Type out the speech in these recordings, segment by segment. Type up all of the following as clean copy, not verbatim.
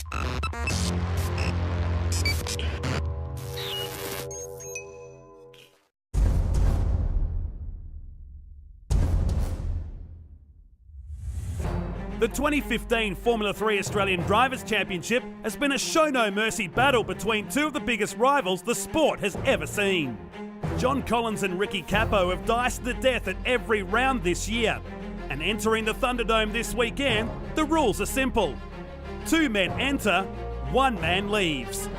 The 2015 Formula 3 Australian Drivers' Championship has been a show-no-mercy battle between two of the biggest rivals the sport has ever seen. John Collins and Ricky Capo have diced the death at every round this year. And entering the Thunderdome this weekend, the rules are simple. 2 men enter, 1 man leaves.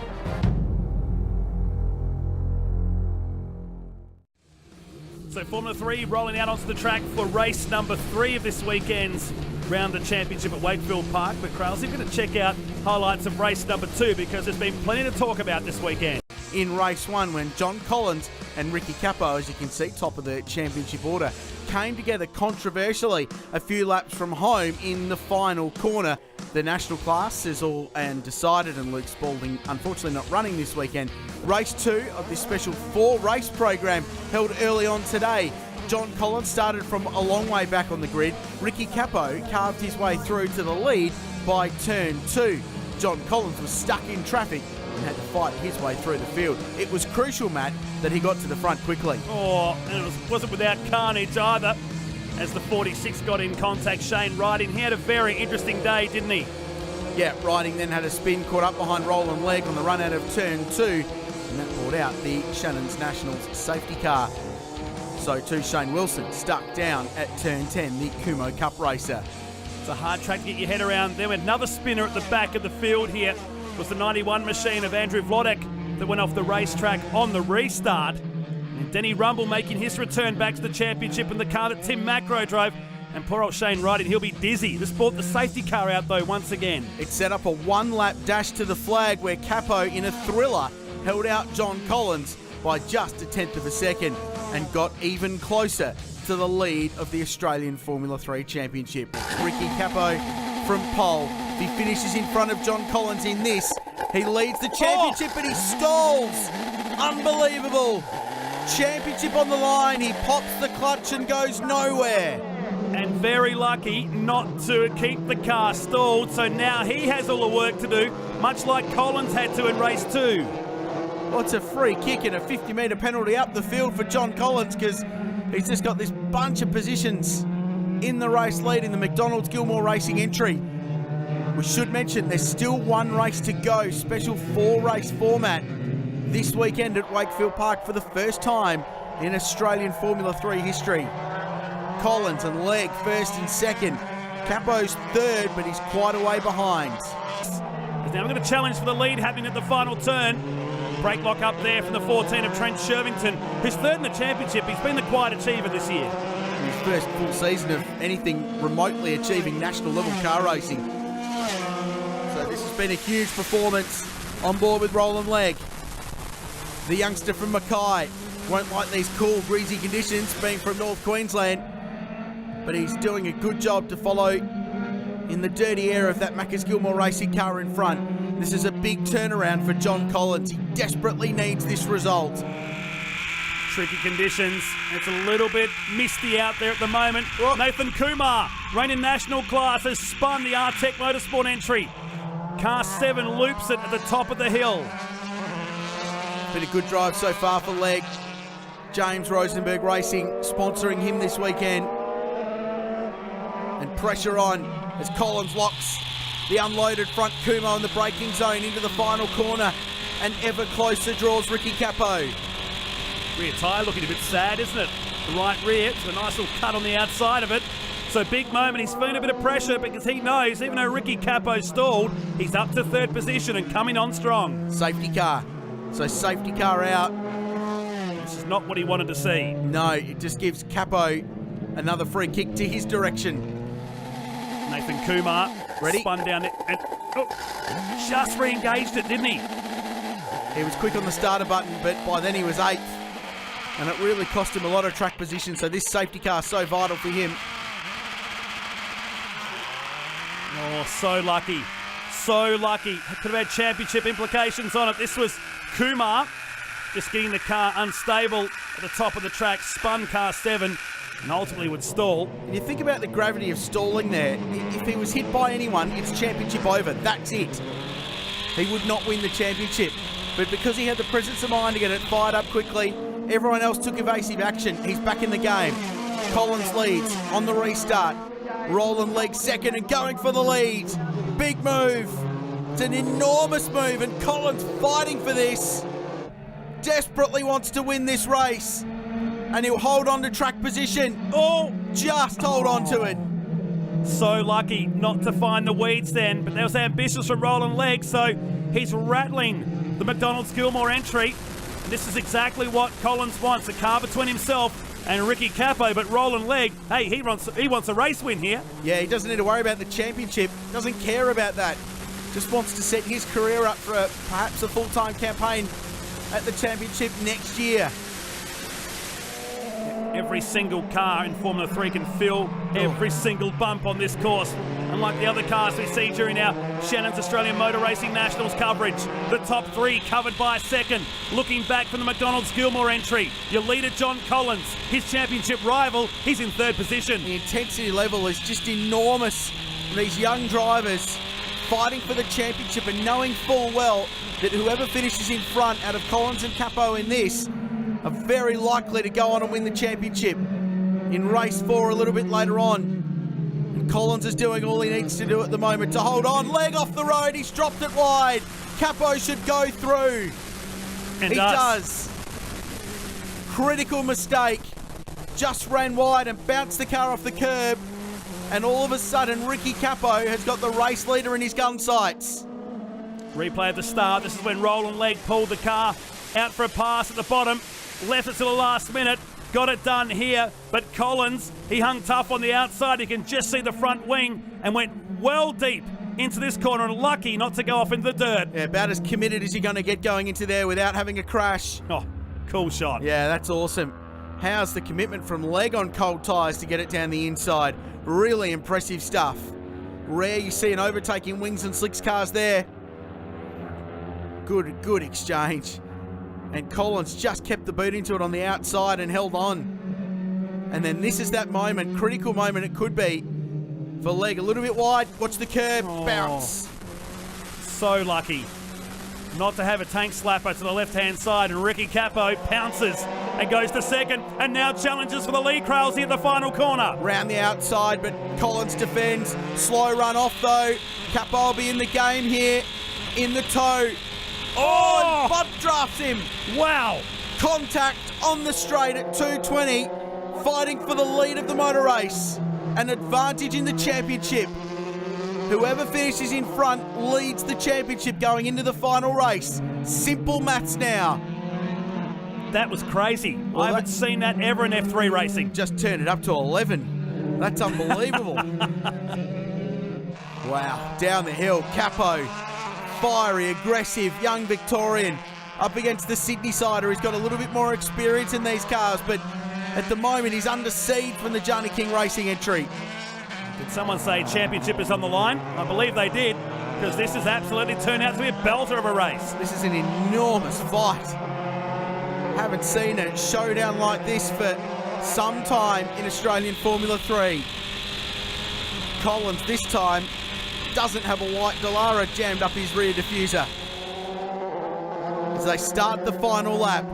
So Formula 3 rolling out onto the track for race number 3 of this weekend's round the championship at Wakefield Park. But Krause, you're going to check out highlights of race number 2 because there's been plenty to talk about this weekend. In race 1, when John Collins and Ricky Capo, as you can see, top of the championship order, came together controversially a few laps from home in the final corner. The national class sizzled and decided, and Luke Spalding unfortunately not running this weekend. Race 2 of this special 4-race program held early on today. John Collins started from a long way back on the grid. Ricky Capo carved his way through to the lead by turn 2. John Collins was stuck in traffic and had to fight his way through the field. It was crucial, Matt, that he got to the front quickly. Oh, and it wasn't without carnage either. As the 46 got in contact, Shane Riding, he had a very interesting day, didn't he? Yeah, Riding then had a spin, caught up behind Roland Legg on the run out of turn 2, and that brought out the Shannon's Nationals safety car. So too, Shane Wilson stuck down at turn 10, the Kumo Cup racer. It's a hard track to get your head around. There went another spinner at the back of the field here. It was the 91 machine of Andrew Vlodek that went off the racetrack on the restart. And Denny Rumble making his return back to the championship in the car that Tim Macro drove. And poor old Shane Riding, he'll be dizzy. This brought the safety car out though once again. It set up a 1-lap dash to the flag where Capo, in a thriller, held out John Collins by just 1/10 of a second and got even closer to the lead of the Australian Formula 3 Championship. Ricky Capo from pole. If he finishes in front of John Collins in this, he leads the championship, but he stalls. Unbelievable. Championship on the line. He pops the clutch and goes nowhere. And very lucky not to keep the car stalled, so now he has all the work to do, much like Collins had to in race 2. Well, it's a free kick and a 50-metre penalty up the field for John Collins because he's just got this bunch of positions in the race lead in the McDonald's Gilmore Racing entry. We should mention there's still 1 race to go. Special 4-race format this weekend at Wakefield Park for the first time in Australian Formula 3 history. Collins and Legg first and second. Capo's third, but he's quite a way behind. Now we're going to challenge for the lead happening at the final turn. Brake lock up there from the 14 of Trent Shervington, who's third in the championship. He's been the quiet achiever this year. His first full season of anything remotely achieving national level car racing. So this has been a huge performance on board with Roland Legg. The youngster from Mackay won't like these cool, breezy conditions, being from North Queensland, but he's doing a good job to follow in the dirty air of that Macca's Gilmore Racing car in front. This is a big turnaround for John Collins. He desperately needs this result. Tricky conditions. It's a little bit misty out there at the moment. Oh. Nathan Kumar, reigning national class, has spun the R-Tek Motorsport entry. Car 7 loops it at the top of the hill. Been a good drive so far for Legg. James Rosenberg Racing sponsoring him this weekend. And pressure on as Collins locks the unloaded front Kumo in the braking zone into the final corner, and ever closer draws Ricky Capo. Rear tyre looking a bit sad, isn't it? The right rear, it's a nice little cut on the outside of it. So big moment, he's feeling a bit of pressure because he knows even though Ricky Capo stalled, he's up to third position and coming on strong. Safety car. So safety car out. This is not what he wanted to see. No, it just gives Capo another free kick to his direction. Nathan Kumar ready, spun down it and just re-engaged it, didn't he? He was quick on the starter button, but by then he was 8th, and it really cost him a lot of track position. So this safety car is so vital for him. Oh, so lucky. So lucky. Could have had championship implications on it. This was Kumar just getting the car unstable at the top of the track, spun car 7, and ultimately would stall. And you think about the gravity of stalling there. If he was hit by anyone, it's championship over. That's it. he would not win the championship. But because he had the presence of mind to get it fired up quickly, everyone else took evasive action. He's back in the game. Collins leads on the restart. Roland Legg second and going for the lead. Big move. It's an enormous move, and Collins fighting for this. Desperately wants to win this race. And he'll hold on to track position. Oh, just hold on to it. So lucky not to find the weeds then, but that was ambitious from Roland Legg, so he's rattling the McDonald's Gilmore entry. This is exactly what Collins wants, a car between himself and Ricky Capo, but Roland Legg, hey, he wants a race win here. Yeah, he doesn't need to worry about the championship, doesn't care about that. Just wants to set his career up for perhaps a full-time campaign at the championship next year. Every single car in Formula 3 can feel every single bump on this course. Unlike the other cars we see during our Shannon's Australian Motor Racing Nationals coverage, the top three covered by second. Looking back from the McDonald's Gilmore entry, your leader John Collins, his championship rival, he's in third position. The intensity level is just enormous. These young drivers fighting for the championship and knowing full well that whoever finishes in front out of Collins and Capo in this are very likely to go on and win the championship in race 4 a little bit later on. And Collins is doing all he needs to do at the moment to hold on. Leg off the road, he's dropped it wide. Capo should go through. And he does. Critical mistake. Just ran wide and bounced the car off the curb. And all of a sudden, Ricky Capo has got the race leader in his gun sights. Replay at the start. This is when Roland Legg pulled the car out for a pass at the bottom. Left it to the last minute. Got it done here. But Collins, he hung tough on the outside. You can just see the front wing and went well deep into this corner, and lucky not to go off into the dirt. Yeah, about as committed as you're going to get going into there without having a crash. Oh, cool shot. Yeah, that's awesome. How's the commitment from Legg on cold tyres to get it down the inside? Really impressive stuff. Rare you see an overtaking wings and slicks cars there. Good exchange. And Collins just kept the boot into it on the outside and held on. And then this is that moment, critical moment it could be for Legg. A little bit wide, watch the curb, bounce. So lucky not to have a tank slapper to the left-hand side, and Ricky Capo pounces and goes to second, and now challenges for the lead. Crails here at the final corner. Round the outside, but Collins defends. Slow run off though. Capo will be in the game here, in the toe. Oh, and butt drafts him. Wow. Contact on the straight at 220, fighting for the lead of the motor race. An advantage in the championship. Whoever finishes in front leads the championship going into the final race. Simple maths now. That was crazy. Well, I haven't seen that ever in F3 racing. Just turned it up to 11. That's unbelievable. Wow, down the hill, Capo. Fiery, aggressive, young Victorian up against the Sydney sider who's got a little bit more experience in these cars, but at the moment he's under siege from the Johnny King Racing entry. Did someone say championship is on the line? I believe they did, because this has absolutely turned out to be a belter of a race. This is an enormous fight. Haven't seen a showdown like this for some time in Australian Formula 3. Collins this time doesn't have a white Dallara jammed up his rear diffuser. As they start the final lap,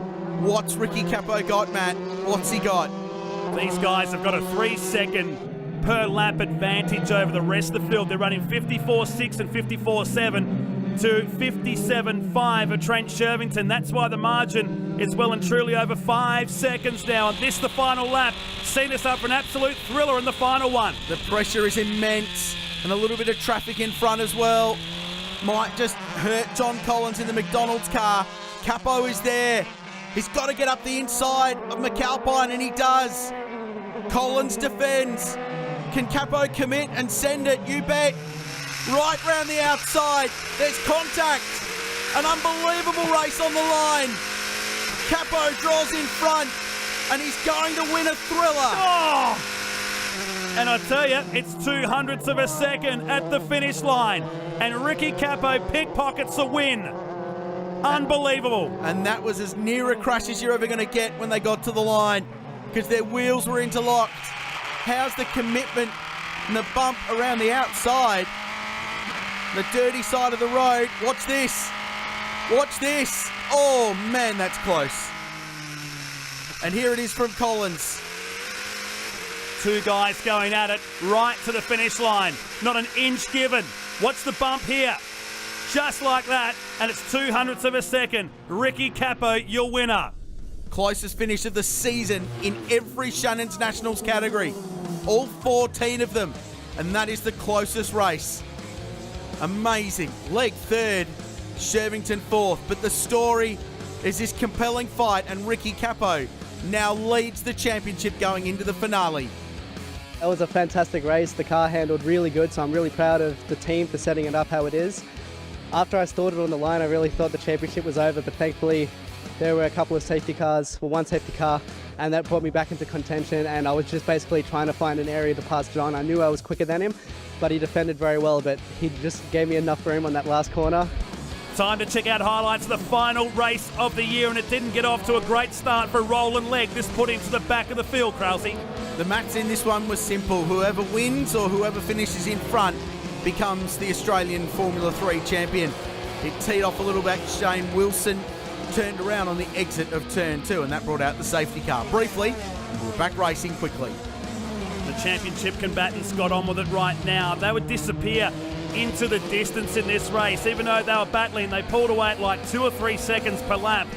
what's Ricky Capo got, Matt? What's he got? These guys have got a 3-second per lap advantage over the rest of the field. They're running 54.6 and 54.7 to 57.5 of Trent Shervington. That's why the margin is well and truly over 5 seconds now. And this, the final lap, set us up for an absolute thriller in the final one. The pressure is immense, and a little bit of traffic in front as well. Might just hurt John Collins in the McDonald's car. Capo is there. He's got to get up the inside of McAlpine, and he does. Collins defends. Can Capo commit and send it? You bet. Right round the outside. There's contact. An unbelievable race on the line. Capo draws in front, and he's going to win a thriller. Oh! And I tell you, it's 200ths of a second at the finish line. And Ricky Capo pickpockets a win. Unbelievable. And that was as near a crash as you're ever going to get when they got to the line, because their wheels were interlocked. How's the commitment and the bump around the outside? The dirty side of the road. Watch this. Watch this. Oh, man, that's close. And here it is from Collins. Two guys going at it right to the finish line. Not an inch given. What's the bump here? Just like that, and it's 200ths of a second. Ricky Capo, your winner. Closest finish of the season in every Shannon's Nationals category. All 14 of them. And that is the closest race. Amazing. Leg third, Shervington fourth. But the story is this compelling fight, and Ricky Capo now leads the championship going into the finale. It was a fantastic race. The car handled really good, so I'm really proud of the team for setting it up how it is. After I started on the line, I really thought the championship was over, but thankfully there were a couple of safety cars, well, one safety car, and that brought me back into contention, and I was just basically trying to find an area to pass John. I knew I was quicker than him, but he defended very well, but he just gave me enough room on that last corner. Time to check out highlights of the final race of the year, and it didn't get off to a great start for Roland Legg. This put him to the back of the field, Krause. The maths in this one was simple. Whoever wins or whoever finishes in front becomes the Australian Formula 3 champion. It teed off a little bit. Shane Wilson turned around on the exit of turn 2, and that brought out the safety car. Briefly, we're back racing quickly. The championship combatants got on with it right now. They would disappear into the distance in this race. Even though they were battling, they pulled away at like 2 or 3 seconds per lap.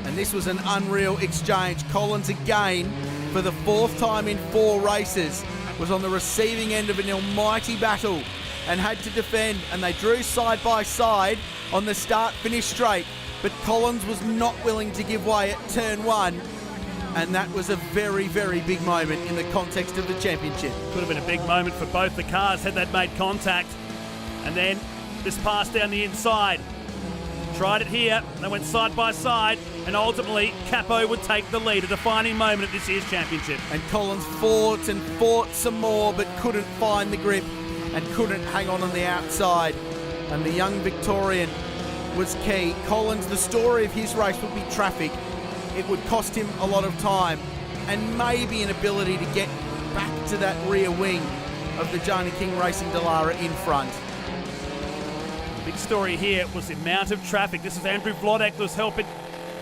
And this was an unreal exchange. Collins again, for the 4th time in 4 races, was on the receiving end of an almighty battle and had to defend, and they drew side by side on the start-finish straight, but Collins was not willing to give way at turn 1, and that was a very, very big moment in the context of the championship. Could have been a big moment for both the cars had that made contact. And then this pass down the inside. Tried it here, they went side by side, and ultimately Capo would take the lead, a defining moment at this year's championship. And Collins fought and fought some more, but couldn't find the grip and couldn't hang on the outside. And the young Victorian was key. Collins, the story of his race would be traffic. It would cost him a lot of time and maybe an ability to get back to that rear wing of the Joni King Racing Dallara in front. Big story here was the amount of traffic. This is Andrew Vlodek that was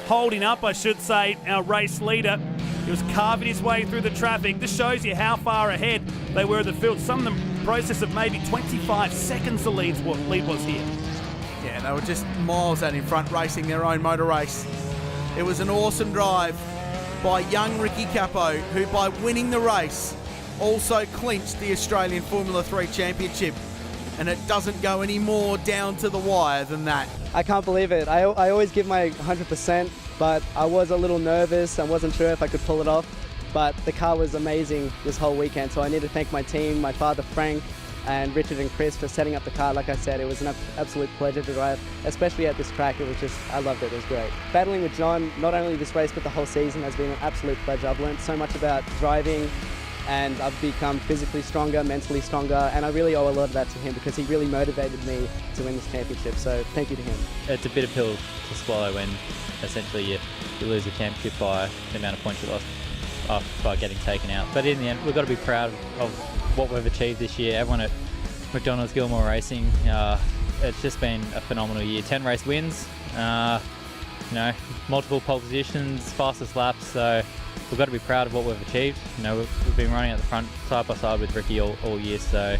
holding up, I should say, our race leader. He was carving his way through the traffic. This shows you how far ahead they were of the field. Some of them process of maybe 25 seconds the lead was here. Yeah, they were just miles out in front racing their own motor race. It was an awesome drive by young Ricky Capo, who by winning the race also clinched the Australian Formula 3 Championship. And it doesn't go any more down to the wire than that. I can't believe it. I always give my 100%, but I was a little nervous. I wasn't sure if I could pull it off, but the car was amazing this whole weekend. So I need to thank my team, my father Frank, and Richard and Chris for setting up the car. Like I said, it was an absolute pleasure to drive, especially at this track. It was just, I loved it. It was great. Battling with John, not only this race, but the whole season has been an absolute pleasure. I've learned so much about driving, and I've become physically stronger, mentally stronger, and I really owe a lot of that to him because he really motivated me to win this championship, so thank you to him. It's a bitter pill to swallow when essentially you lose the championship by the amount of points you lost by getting taken out. But in the end, we've got to be proud of what we've achieved this year. Everyone at McDonald's Gilmore Racing, it's just been a phenomenal year. 10 race wins, multiple pole positions, fastest laps, so we've got to be proud of what we've achieved. We've been running at the front side by side with Ricky all year, so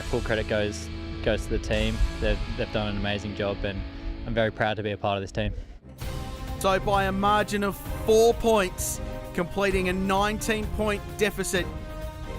full credit goes to the team. They've done an amazing job, and I'm very proud to be a part of this team. So by a margin of 4 points, completing a 19-point deficit,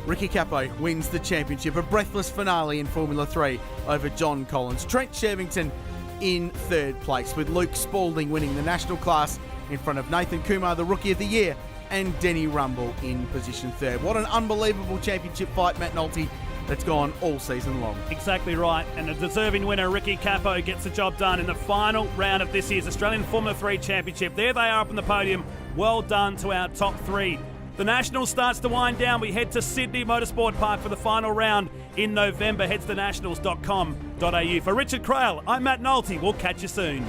Ricky Capo wins the championship. A breathless finale in Formula 3 over John Collins. Trent Shervington in 3rd place, with Luke Spalding winning the national class in front of Nathan Kumar, the Rookie of the Year, and Denny Rumble in position 3rd. What an unbelievable championship fight, Matt Nolte, that's gone all season long. Exactly right, and a deserving winner, Ricky Capo, gets the job done in the final round of this year's Australian Formula 3 Championship. There they are up on the podium. Well done to our top 3. The National starts to wind down. We head to Sydney Motorsport Park for the final round in November. Head to thenationals.com.au. For Richard Crail, I'm Matt Nolte. We'll catch you soon.